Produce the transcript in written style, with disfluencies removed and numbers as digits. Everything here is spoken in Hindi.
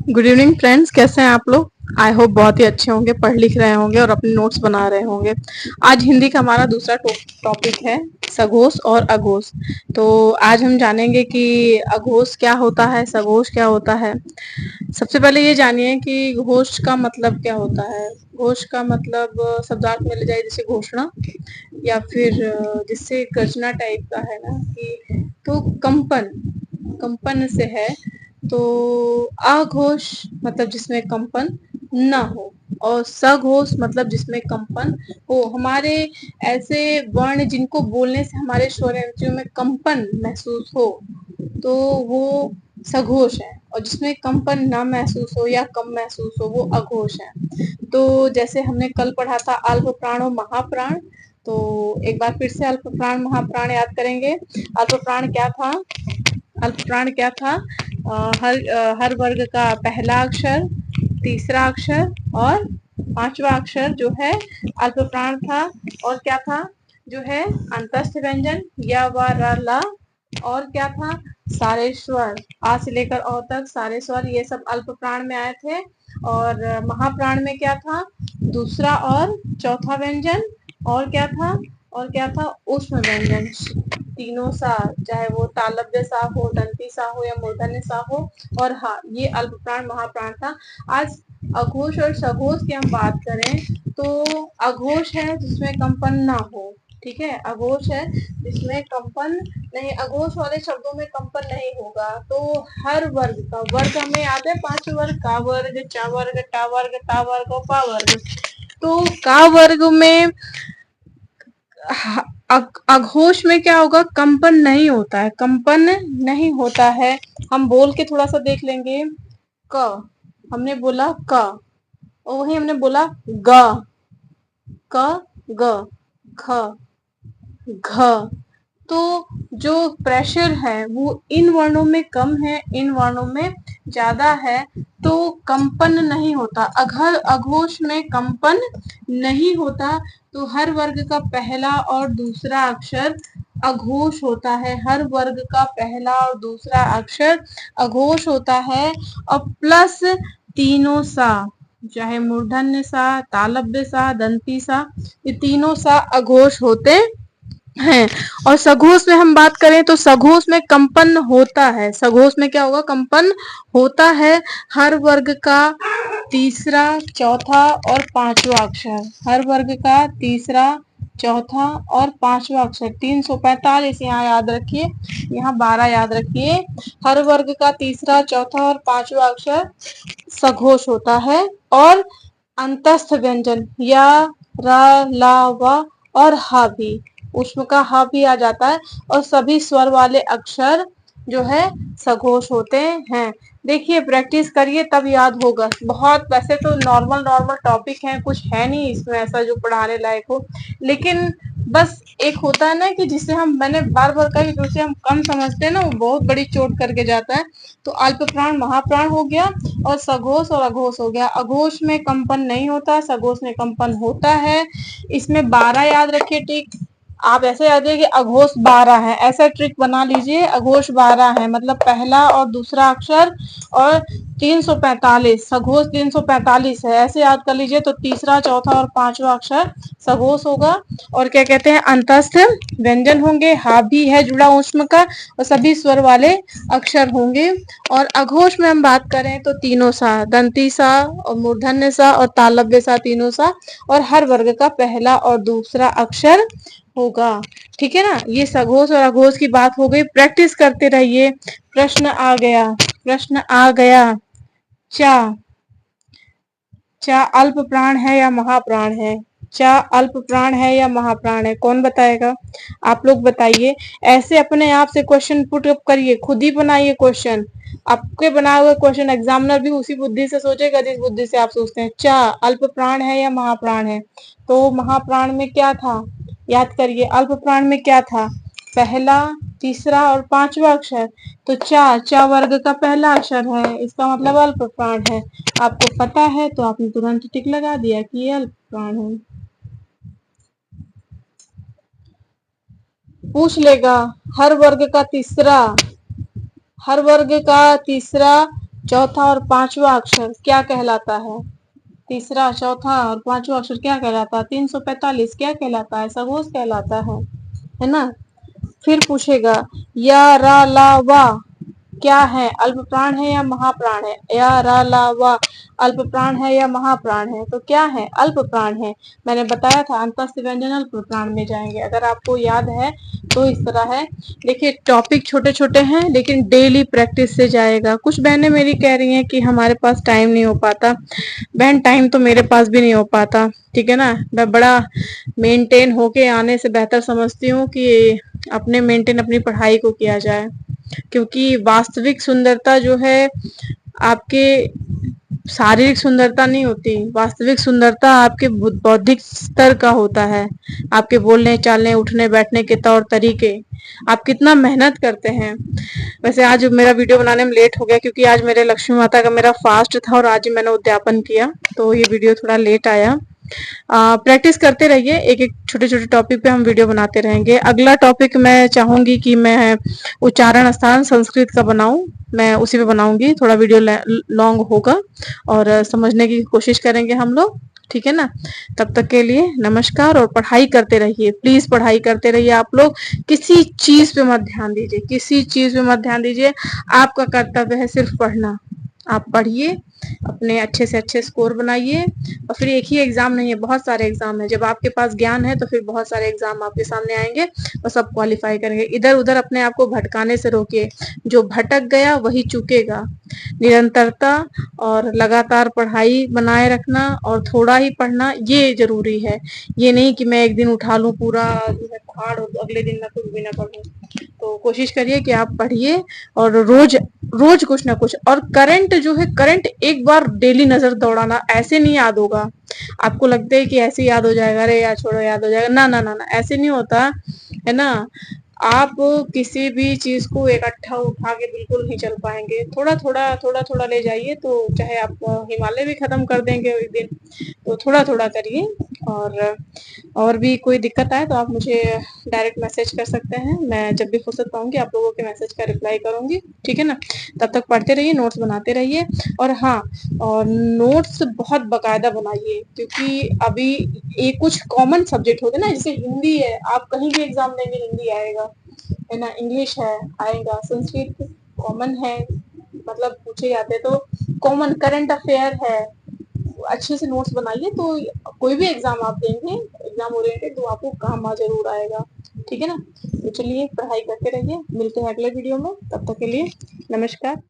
गुड इवनिंग फ्रेंड्स, कैसे हैं आप लोग। आई होप बहुत ही अच्छे होंगे, पढ़ लिख रहे होंगे और अपने नोट्स बना रहे होंगे। आज हिंदी का हमारा दूसरा टॉपिक है सघोष और अघोष। तो आज हम जानेंगे कि अघोष क्या होता है, सघोष क्या होता है। सबसे पहले ये जानिए कि घोष का मतलब क्या होता है। घोष का मतलब शब्दार्थ में ले जाए जैसे घोषणा या फिर जिससे गर्जना टाइप का है ना कि तो कंपन कंपन से है। तो अघोष मतलब जिसमें कंपन न हो और सघोष मतलब जिसमें कंपन हो। हमारे ऐसे वर्ण जिनको बोलने से हमारे स्वर इंद्रियों में कंपन महसूस हो तो वो सघोष है, और जिसमें कंपन ना महसूस हो या कम महसूस हो वो अघोष है। तो जैसे हमने कल पढ़ा था अल्प प्राण और महाप्राण, तो एक बार फिर से अल्प प्राण महाप्राण याद करेंगे। अल्प प्राण क्या था? अल्प प्राण क्या था? हर वर्ग का पहला अक्षर, तीसरा अक्षर और पांचवा अक्षर जो है अल्प प्राण था। और क्या था? जो है अंतस्थ व्यंजन या व र ला, और क्या था? सारे स्वर, आ से लेकर अ तक सारे स्वर, ये सब अल्प प्राण में आए थे। और महाप्राण में क्या था? दूसरा और चौथा व्यंजन। और क्या था? और क्या था? ऊष्म व्यंजन, तीनों सा, चाहे वो तालव्य सा हो, दंती सा हो या मूर्धन्य सा हो। और हाँ, ये अल्प प्राण महाप्राण था। आज अघोष और सघोष की हम बात करें तो अघोष है जिसमें कंपन ना हो। ठीक है, अघोष है जिसमें कंपन नहीं, अघोष वाले शब्दों में कंपन नहीं होगा। तो हर वर्ग का, वर्ग हमें याद है 5 वर्ग, का वर्ग, चा वर्ग, टा वर्ग, ता वर्ग और पा वर्ग। तो का वर्ग में अघोष में क्या होगा? कंपन नहीं होता है, कंपन नहीं होता है। हम बोल के थोड़ा सा देख लेंगे। क, हमने बोला क, और वही हमने बोला ग, क ग, ख घ। तो जो प्रेशर है वो इन वर्णों में कम है, इन वर्णों में ज्यादा है, तो कंपन नहीं होता। अगर अघोष में कंपन नहीं होता तो हर वर्ग का पहला और दूसरा अक्षर अघोष होता है। हर वर्ग का पहला और दूसरा अक्षर अघोष होता है। और प्लस तीनों सा, चाहे मूर्धन्य सा, तालव्य सा, दंती सा, ये तीनों सा अघोष होते हैं। और सघोष में हम बात करें तो सघोष में कंपन होता है। सघोष में क्या होगा? कंपन होता है। हर वर्ग का तीसरा, चौथा और पांचवा अक्षर, हर वर्ग का तीसरा, चौथा और पांचवा अक्षर, 345 यहाँ याद रखिए, यहाँ 12 याद रखिए। हर वर्ग का तीसरा, चौथा और पांचवा अक्षर सघोष होता है। और अंतस्थ व्यंजन या रा, ला, व और हा भी, उसमें का हा भी आ जाता है। और सभी स्वर वाले अक्षर जो है सघोष होते हैं। देखिए, प्रैक्टिस करिए तब याद होगा। बहुत वैसे तो नॉर्मल नॉर्मल टॉपिक है, कुछ है नहीं इसमें ऐसा जो पढ़ाने लायक हो, लेकिन बस एक होता है ना कि जिसे हम, मैंने बार बार कहा कि जिसे हम कम समझते हैं ना वो बहुत बड़ी चोट करके जाता है। तो अल्प प्राण महाप्राण हो गया और सघोष और अघोष हो गया। अघोष में कंपन नहीं होता, सघोष में कंपन होता है। इसमें 12 याद रखिए। ठीक, आप ऐसे याद है कि अघोष 12 है, ऐसा ट्रिक बना लीजिए। अघोष 12 है मतलब पहला और दूसरा अक्षर, और 345, सघोष 345 है, ऐसे याद कर लीजिए। तो तीसरा, चौथा और पांचवा अक्षर सघोष होगा। और क्या कहते हैं? अंतस्थ व्यंजन होंगे, हा भी है जुड़ा ऊष्म का, और सभी स्वर वाले अक्षर होंगे। और अघोष में हम बात करें तो तीनों सा, दंती सा और मूर्धन्य सा और तालव्य सा, तीनों सा, और हर वर्ग का पहला और दूसरा अक्षर होगा। ठीक है ना, ये सघोष और अघोष की बात हो गई। प्रैक्टिस करते रहिए। प्रश्न आ गया, प्रश्न आ गया। चा, चा अल्प प्राण है या महाप्राण है? चा अल्प प्राण है या महाप्राण है? कौन बताएगा? आप लोग बताइए। ऐसे अपने आप से क्वेश्चन पुट अप करिए, खुद ही बनाइए क्वेश्चन। आपके बनाए हुए क्वेश्चन एग्जामिनर भी उसी बुद्धि से सोचेगा जिस बुद्धि से आप सोचते हैं। चा अल्प प्राण है या महाप्राण है? तो महाप्राण में क्या था? याद करिए, अल्प प्राण में क्या था? पहला, तीसरा और पांचवा अक्षर। तो चा वर्ग का पहला अक्षर है, इसका मतलब अल्प प्राण है। आपको पता है तो आपने तुरंत टिक लगा दिया कि ये अल्प प्राण है। पूछ लेगा हर वर्ग का तीसरा, हर वर्ग का तीसरा चौथा और पांचवा अक्षर क्या कहलाता है? तीसरा, चौथा और पांचवा अक्षर क्या कहलाता है? 345 क्या कहलाता है? सगोज कहलाता है ना। फिर पूछेगा या रा ला वा क्या है? अल्प प्राण है या महाप्राण है? या रा ला वा अल्प प्राण है या महाप्राण है? तो क्या है? अल्प प्राण है। मैंने बताया था अंतस्थ व्यंजन अल्प प्राण में जाएंगे। अगर आपको याद है तो इस तरह है। देखिए टॉपिक छोटे छोटे हैं लेकिन डेली प्रैक्टिस से जाएगा। कुछ बहनें मेरी कह रही हैं कि हमारे पास टाइम नहीं हो पाता। बहन टाइम तो मेरे पास भी नहीं हो पाता, ठीक है ना। मैं बड़ा मेंटेन होके आने से बेहतर समझती हूँ कि अपने मेंटेन अपनी पढ़ाई को किया जाए, क्योंकि वास्तविक सुंदरता जो है आपके शारीरिक सुंदरता नहीं होती। वास्तविक सुंदरता आपके बौद्धिक स्तर का होता है। आपके बोलने चालने उठने बैठने के तौर तरीके, आप कितना मेहनत करते हैं। वैसे आज मेरा वीडियो बनाने में लेट हो गया क्योंकि आज मेरे लक्ष्मी माता का मेरा फास्ट था और आज मैंने उद्यापन किया, तो ये वीडियो थोड़ा लेट आया। प्रैक्टिस करते रहिए, एक एक छोटे छोटे टॉपिक पे हम वीडियो बनाते रहेंगे। अगला टॉपिक मैं चाहूंगी कि मैं उच्चारण स्थान संस्कृत का बनाऊं, मैं उसी पे बनाऊंगी। थोड़ा वीडियो लॉन्ग होगा और समझने की कोशिश करेंगे हम लोग, ठीक है ना। तब तक के लिए नमस्कार और पढ़ाई करते रहिए, प्लीज पढ़ाई करते रहिए। आप लोग किसी चीज पे मत ध्यान दीजिए, किसी चीज पे मत ध्यान दीजिए। आपका कर्तव्य है सिर्फ पढ़ना। आप पढ़िए, अपने अच्छे से अच्छे स्कोर बनाइए। और फिर एक ही एग्जाम नहीं है, बहुत सारे एग्जाम है। जब आपके पास ज्ञान है तो फिर बहुत सारे एग्जाम आपके सामने आएंगे और सब क्वालिफाई करेंगे। इधर उधर अपने आप को भटकाने से रोकिए। जो भटक गया वही चूकेगा। निरंतरता और लगातार पढ़ाई बनाए रखना और थोड़ा ही पढ़ना ये जरूरी है। ये नहीं कि मैं एक दिन उठा लूं पूरा पहाड़ और अगले दिन मैं कुछ भी ना पढ़ूं। तो कोशिश करिए कि आप पढ़िए और रोज रोज कुछ ना कुछ। और करंट जो है, करंट एक बार डेली नजर दौड़ाना, ऐसे नहीं याद होगा। आपको लगता है कि ऐसे याद हो जाएगा, अरे यार छोड़ो याद हो जाएगा, ना ना ना ना, ऐसे नहीं होता है ना। आप किसी भी चीज को इकट्ठा उठा के बिल्कुल नहीं चल पाएंगे। थोड़ा थोड़ा थोड़ा थोड़ा ले जाइए, तो चाहे आप हिमालय भी खत्म कर देंगे एक दिन, तो थोड़ा थोड़ा करिए। और भी कोई दिक्कत आए तो आप मुझे डायरेक्ट मैसेज कर सकते हैं। मैं जब भी फुर्सत पाऊंगी आप लोगों के मैसेज का रिप्लाई करूंगी, ठीक है ना। तब तक पढ़ते रहिए, नोट्स बनाते रहिए। और हाँ, और नोट्स बहुत बकायदा बनाइए, क्योंकि अभी एक कुछ कॉमन सब्जेक्ट होते हैं ना, जैसे हिंदी है, आप कहीं भी एग्जाम देंगे हिंदी आएगा, है ना। इंग्लिश है आएगा, संस्कृत कॉमन है, मतलब पूछे जाते तो कॉमन। करंट अफेयर है, अच्छे से नोट्स बनाइए तो कोई भी एग्जाम आप देंगे, एग्जाम ओरिएंटेड, तो आपको काम जरूर आएगा, ठीक है ना। तो चलिए पढ़ाई करते रहिए, मिलते हैं अगले वीडियो में। तब तक के लिए नमस्कार।